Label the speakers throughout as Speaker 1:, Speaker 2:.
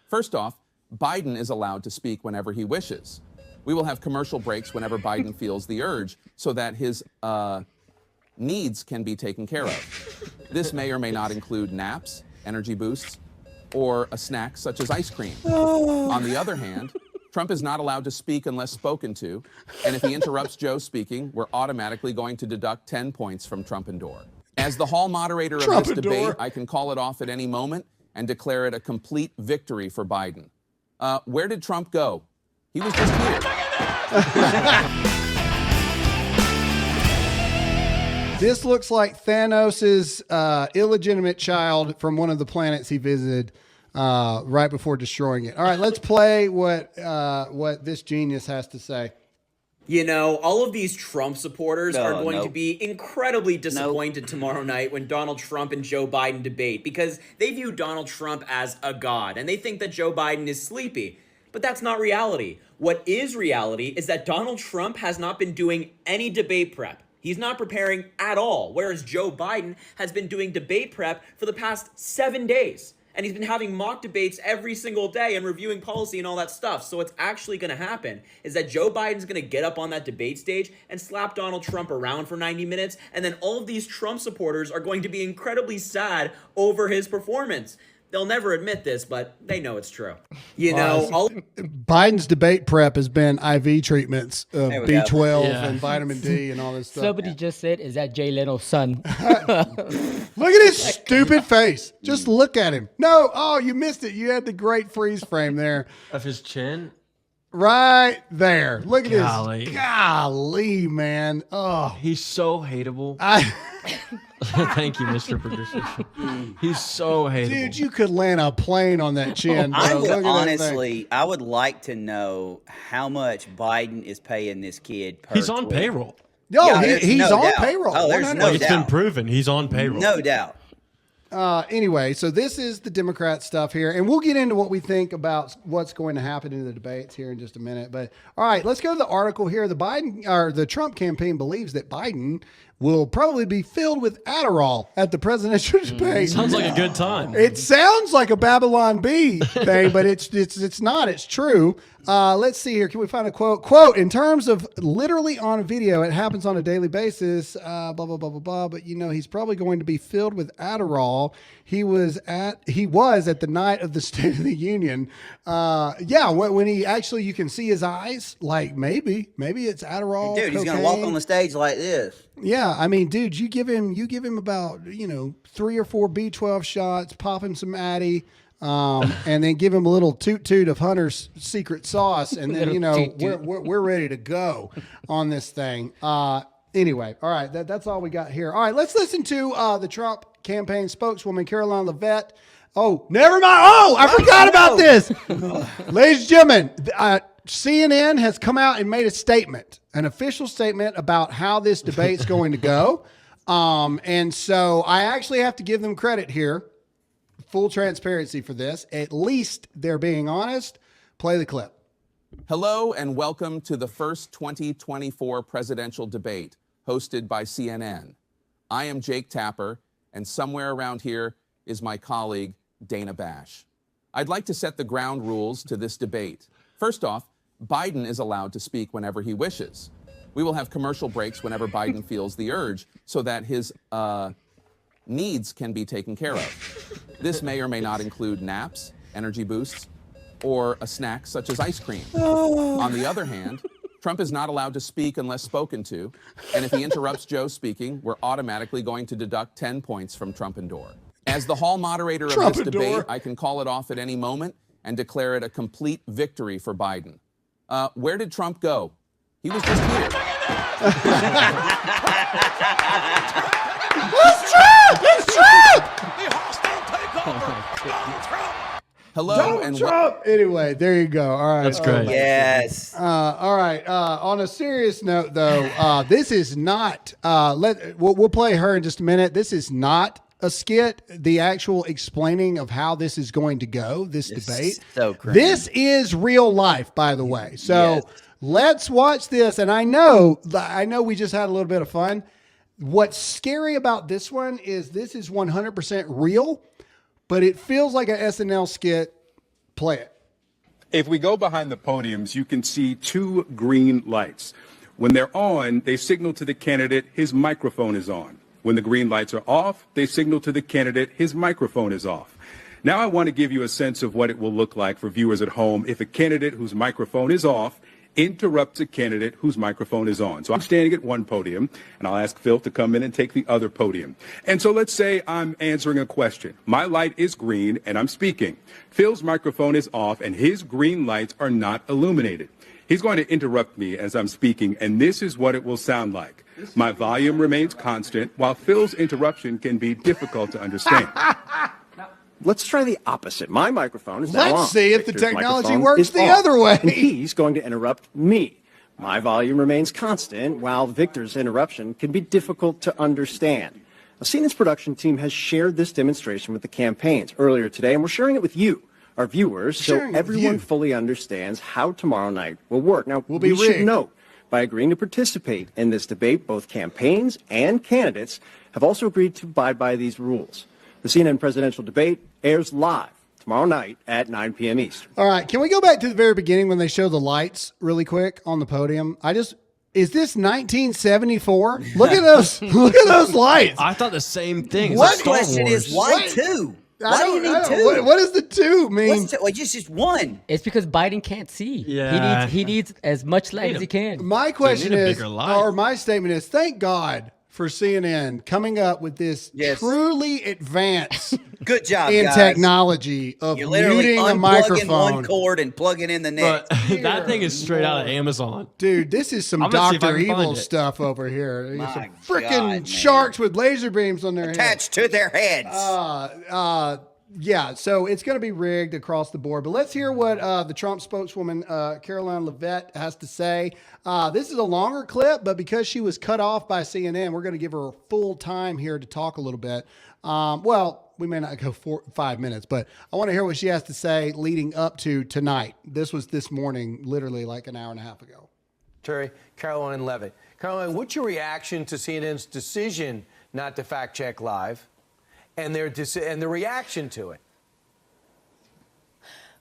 Speaker 1: First off, Biden is allowed to speak whenever he wishes. We will have commercial breaks whenever Biden feels the urge so that his needs can be taken care of. This may or may not include naps, energy boosts, or a snack such as ice cream. On the other hand, Trump is not allowed to speak unless spoken to, and if he interrupts Joe speaking, we're automatically going to deduct 10 points from Trump and Door. As the hall moderator of this debate, I can call it off at any moment and declare it a complete victory for Biden. Where did Trump go? He was just here.
Speaker 2: This looks like Thanos' illegitimate child from one of the planets he visited right before destroying it. All right, let's play what this genius has to say.
Speaker 3: You know, all of these Trump supporters are going to be incredibly disappointed tomorrow night when Donald Trump and Joe Biden debate, because they view Donald Trump as a god and they think that Joe Biden is sleepy. But that's not reality. What is reality is that Donald Trump has not been doing any debate prep. He's not preparing at all, whereas Joe Biden has been doing debate prep for the past 7 days. And he's been having mock debates every single day and reviewing policy and all that stuff. So what's actually going to happen is that Joe Biden's going to get up on that debate stage and slap Donald Trump around for 90 minutes. And then all of these Trump supporters are going to be incredibly sad over his performance. They'll never admit this, but they know it's true. You know,
Speaker 2: Biden's debate prep has been IV treatments of B12 and vitamin D and all this stuff.
Speaker 4: Somebody just said, is that Jay Leno's son?
Speaker 2: Look at his stupid face. Just look at him. No, oh, you missed it. You had the great freeze frame there.
Speaker 5: Of his chin?
Speaker 2: Right there. Look at
Speaker 5: Golly.
Speaker 2: this. Golly, man. Oh,
Speaker 5: he's so hateable. Thank you, Mr. Producer. He's so hateable.
Speaker 2: Dude, you could land a plane on that chin.
Speaker 6: I would honestly, I would like to know how much Biden is paying this kid per
Speaker 5: He's on
Speaker 6: tweet.
Speaker 5: payroll.
Speaker 2: No,
Speaker 6: Yeah,
Speaker 2: he's
Speaker 6: no
Speaker 2: on
Speaker 6: doubt.
Speaker 2: payroll.
Speaker 6: Oh, there's no
Speaker 5: It's been proven. He's on payroll.
Speaker 6: No doubt.
Speaker 2: Anyway, so this is the Democrat stuff here, and we'll get into what we think about what's going to happen in the debates here in just a minute. But all right, let's go to the article here. The Trump campaign believes that Biden will probably be filled with Adderall at the presidential debate.
Speaker 5: Sounds like a good time.
Speaker 2: It sounds like a Babylon Bee thing, but it's not. It's true. Let's see here. Can we find a quote? Quote, in terms of literally on video, it happens on a daily basis, blah, blah, blah, blah, blah. But, you know, he's probably going to be filled with Adderall. He was at the night of the State of the Union. When he actually, you can see his eyes, like maybe it's Adderall.
Speaker 6: Dude, he's going to walk on the stage like this.
Speaker 2: Yeah, I mean, dude, you give him about 3 or 4 B12 shots, pop him some Addy, and then give him a little toot of Hunter's secret sauce, and then we're ready to go on this thing. Anyway, all right, that's all we got here. All right, let's listen to the Trump campaign spokeswoman Caroline Levitt. Oh, never mind. Oh, I forgot about this, ladies and gentlemen. CNN has come out and made a statement, an official statement about how this debate's going to go. And so I actually have to give them credit here. Full transparency for this. At least they're being honest. Play the clip.
Speaker 1: Hello and welcome to the first 2024 presidential debate hosted by CNN. I am Jake Tapper, and somewhere around here is my colleague, Dana Bash. I'd like to set the ground rules to this debate. First off, Biden is allowed to speak whenever he wishes. We will have commercial breaks whenever Biden feels the urge so that his needs can be taken care of. This may or may not include naps, energy boosts, or a snack such as ice cream. On the other hand, Trump is not allowed to speak unless spoken to, and if he interrupts Joe speaking, we're automatically going to deduct 10 points from Trump and Door. As the hall moderator of this debate, I can call it off at any moment and declare it a complete victory for Biden. Where did Trump go? He was just here.
Speaker 2: It's Trump! It's Trump!
Speaker 1: Hello
Speaker 2: Donald
Speaker 1: and
Speaker 2: Trump. Anyway, there you go. All right.
Speaker 5: That's great.
Speaker 6: Yes.
Speaker 2: All right. On a serious note, though, this is not. We'll play her in just a minute. This is not a skit. The actual explaining of how this is going to go. This debate.
Speaker 6: So crazy.
Speaker 2: This is real life, by the way. So let's watch this. And I know we just had a little bit of fun. What's scary about this one is this is 100% real, but it feels like an SNL skit Play it.
Speaker 7: If we go behind the podiums, you can see 2 green lights. When they're on, they signal to the candidate his microphone is on. When the green lights are off, they signal to the candidate his microphone is off. Now I want to give you a sense of what it will look like for viewers at home if a candidate whose microphone is off interrupts a candidate whose microphone is on. So I'm standing at one podium, and I'll ask Phil to come in and take the other podium. And so let's say I'm answering a question. My light is green, and I'm speaking. Phil's microphone is off, and his green lights are not illuminated. He's going to interrupt me as I'm speaking, and this is what it will sound like. My volume remains constant, while Phil's interruption can be difficult to understand.
Speaker 8: Let's try the opposite. My microphone is now on.
Speaker 2: Let's see if the
Speaker 8: Victor's
Speaker 2: technology
Speaker 8: microphone
Speaker 2: works
Speaker 8: is
Speaker 2: the
Speaker 8: off,
Speaker 2: other way.
Speaker 8: And he's going to interrupt me. My volume remains constant, while Victor's interruption can be difficult to understand. Now, CNN's production team has shared this demonstration with the campaigns earlier today, and we're sharing it with you, our viewers, so everyone fully understands how tomorrow night will work. Now, we should note, by agreeing to participate in this debate, both campaigns and candidates have also agreed to abide by these rules. The CNN presidential debate airs live tomorrow night at 9 p.m. Eastern.
Speaker 2: All right. Can we go back to the very beginning when they show the lights really quick on the podium? Is this 1974? Look at those. Look at those lights.
Speaker 5: I thought the same thing.
Speaker 6: What question is why 2? Why do you need 2?
Speaker 2: What does the 2 mean?
Speaker 6: Just 1.
Speaker 4: It's because Biden can't see.
Speaker 5: Yeah.
Speaker 4: He needs as much light as he can.
Speaker 2: My question is, or my statement is, thank God for CNN coming up with this truly advanced
Speaker 6: good job
Speaker 2: in
Speaker 6: guys.
Speaker 2: Technology of
Speaker 6: You're literally
Speaker 2: muting a
Speaker 6: unplugging
Speaker 2: microphone.
Speaker 6: one cord and plugging in the next.
Speaker 5: But that thing is straight out of Amazon.
Speaker 2: Dude, this is some Dr. Evil stuff over here.
Speaker 6: My
Speaker 2: Some freaking
Speaker 6: God,
Speaker 2: sharks with laser beams on their
Speaker 6: attached to their heads.
Speaker 2: Yeah, so it's going to be rigged across the board. But let's hear what the Trump spokeswoman, Caroline Leavitt, has to say. This is a longer clip, but because she was cut off by CNN, we're going to give her full time here to talk a little bit. Well, we may not go 5 minutes, but I want to hear what she has to say leading up to tonight. This was this morning, literally like an hour and a half ago.
Speaker 9: Terry, Caroline Leavitt. Caroline, what's your reaction to CNN's decision not to fact check live? And the reaction to it?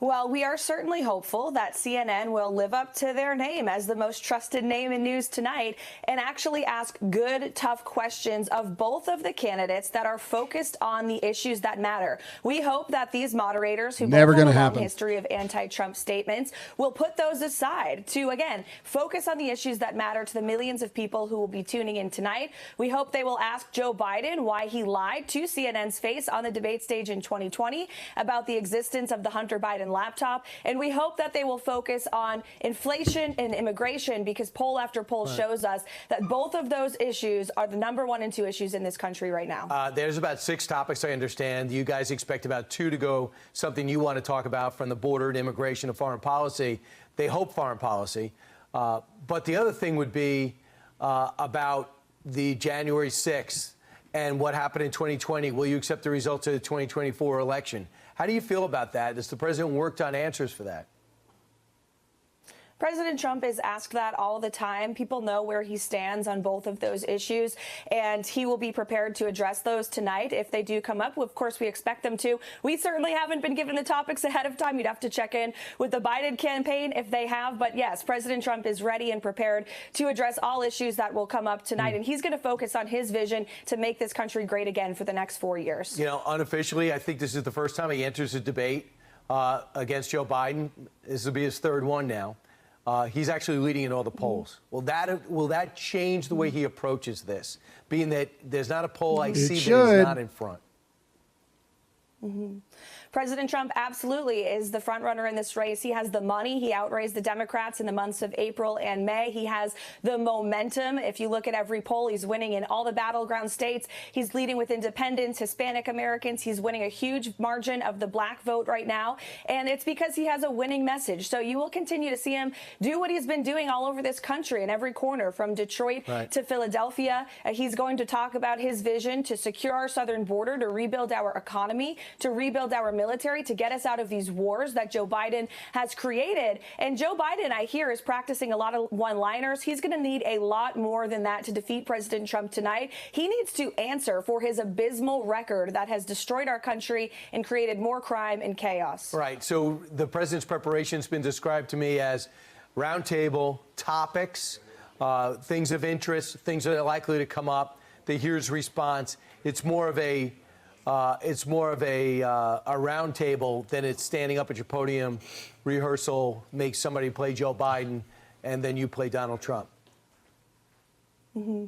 Speaker 10: Well, we are certainly hopeful that CNN will live up to their name as the most trusted name in news tonight and actually ask good, tough questions of both of the candidates that are focused on the issues that matter. We hope that these moderators who
Speaker 2: never
Speaker 10: both have
Speaker 2: going to
Speaker 10: a long
Speaker 2: happen
Speaker 10: history of anti-Trump statements will put those aside to, again, focus on the issues that matter to the millions of people who will be tuning in tonight. We hope they will ask Joe Biden why he lied to CNN's face on the debate stage in 2020 about the existence of the Hunter Biden laptop. And we hope that they will focus on inflation and immigration, because poll after poll shows us that both of those issues are the number 1 and 2 issues in this country right now.
Speaker 9: There's about 6 topics, I understand. You guys expect about 2 to go, something you want to talk about from the border and immigration and foreign policy. They hope foreign policy. But the other thing would be about the January 6th and what happened in 2020. Will you accept the results of the 2024 election? How do you feel about that? Has the president worked on answers for that?
Speaker 10: President Trump is asked that all the time. People know where he stands on both of those issues, and he will be prepared to address those tonight if they do come up. Of course, we expect them to. We certainly haven't been given the topics ahead of time. You'd have to check in with the Biden campaign if they have. But yes, President Trump is ready and prepared to address all issues that will come up tonight, and he's going to focus on his vision to make this country great again for the next 4 years.
Speaker 9: You know, unofficially, I think this is the first time he enters a debate against Joe Biden. This will be his 3rd one now. He's actually leading in all the polls. Will that change the way he approaches this, being that there's not a poll I see that he's not in front?
Speaker 10: President Trump absolutely is the front runner in this race. He has the money. He outraised the Democrats in the months of April and May. He has the momentum. If you look at every poll, he's winning in all the battleground states. He's leading with independents, Hispanic Americans. He's winning a huge margin of the black vote right now. And it's because he has a winning message. So you will continue to see him do what he's been doing all over this country in every corner, from Detroit to Philadelphia. He's going to talk about his vision to secure our southern border, to rebuild our economy, to rebuild our military to get us out of these wars that Joe Biden has created. And Joe Biden, I hear, is practicing a lot of one-liners. He's going to need a lot more than that to defeat President Trump tonight. He needs to answer for his abysmal record that has destroyed our country and created more crime and chaos.
Speaker 9: Right. So the president's preparation has been described to me as roundtable topics, things of interest, things that are likely to come up. They hear his response. It's more of a roundtable than it's standing up at your podium, rehearsal, make somebody play Joe Biden, and then you play Donald Trump.
Speaker 10: Mm-hmm.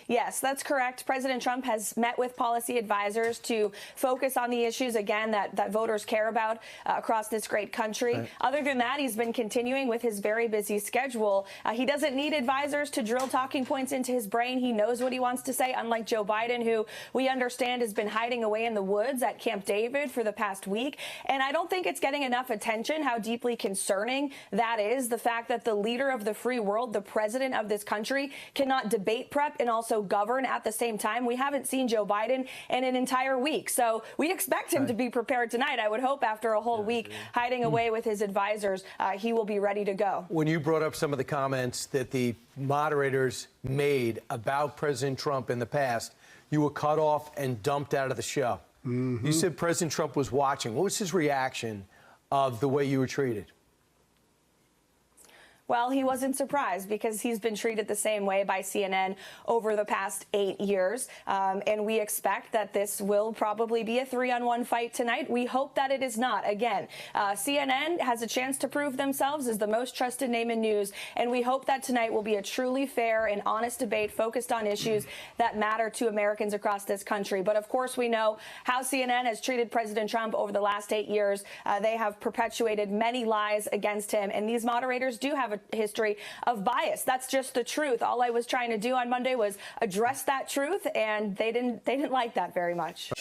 Speaker 10: Yes, that's correct. President Trump has met with policy advisors to focus on the issues, again, that voters care about across this great country. Right. Other than that, he's been continuing with his very busy schedule. He doesn't need advisors to drill talking points into his brain. He knows what he wants to say, unlike Joe Biden, who we understand has been hiding away in the woods at Camp David for the past week. And I don't think it's getting enough attention how deeply concerning that is, the fact that the leader of the free world, the president of this country, cannot debate prep and also govern at the same time. We haven't seen Joe Biden in an entire week. So we expect him to be prepared tonight. I would hope after a whole week hiding away with his advisors, he will be ready to go.
Speaker 9: When you brought up some of the comments that the moderators made about President Trump in the past, you were cut off and dumped out of the show. Mm-hmm. You said President Trump was watching. What was his reaction of the way you were treated?
Speaker 10: Well, he wasn't surprised because he's been treated the same way by CNN over the past 8 years. And we expect that this will probably be a 3-on-1 fight tonight. We hope that it is not. Again, CNN has a chance to prove themselves as the most trusted name in news. And we hope that tonight will be a truly fair and honest debate focused on issues that matter to Americans across this country. But of course, we know how CNN has treated President Trump over the last 8 years. They have perpetuated many lies against him. And these moderators do have a history of bias. That's just the truth. All I was trying to do on Monday was address that truth, and they didn't like that very much.